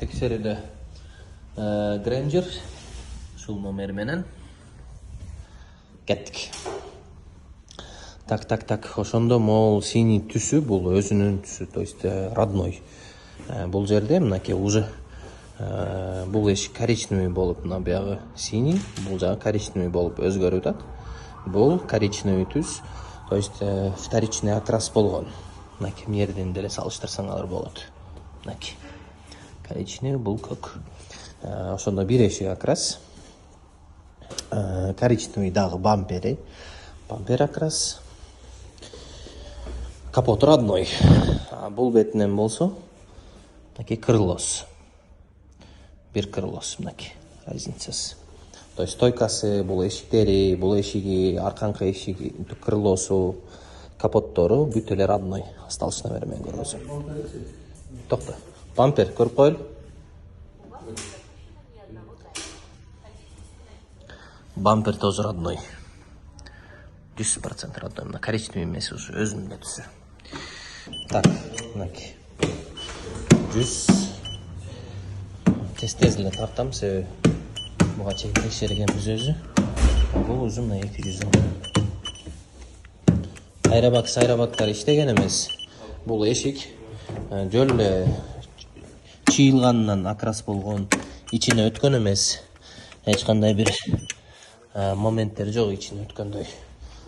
Тексерілі Грэнджер шул номер менен кеттик. Так. Ошондо могул синий түсү, бул өзүнүн түсү, то есть родной. Бул жерде мынакей уже бул эшик коричневый болуп, мына биягы синий, бул жагы коричневый болуп өзгөрүп атат. Бул коричневый түс, то есть вторичный окрас болгон. Мынакей мерден деле салыштырсаңар болот. Мынакей коричневый, бул көк. Ошондо бир эшик окрас. Коричневый дагы бампер окрас. Капот родной. Бул бетинен болсо мынакей крылос. Бир крылос мынакей разницасы. То есть стойкасы, бул эшиктери, бул эшиги, арканкы эшиги, крылосу, капоттору бүт эле родной. Асталышына бермен көргөзөм. Токто. Бампер көрүп коелу. Бампер тоже родной. 100% родной. Мына коричневый эмес уже өзүнүн түсү. Так, мынакей. 100. Тез эле тартам, себеби буга чейин текшергенбиз өзү. Бул өзү мына 200. Айрабактар иштеген эмес. Бул эшик жөн эле чыйылганынан окрас болгон, ичине өткөн эмес. Эч кандай бир моменттер жок ичине өткөндөй.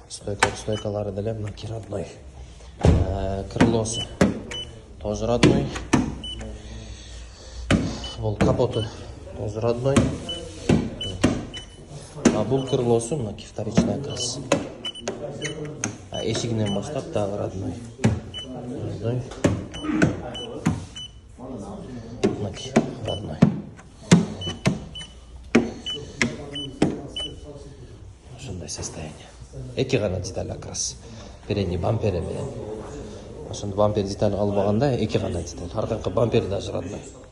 Стойкалары деле мынакей родной. Крылосу тоже родной. Бул капоту тоже родной. Бул крылосу мынакей вторичный окрас. Эшигинен баштап дагы родной. Мынакей родной. Ошондой состояние. Эки гана деталь окрас. Передний бампери менен. Ошондо бампер деталь калбаганда эки гана деталь. Арканкы бампер даже родной.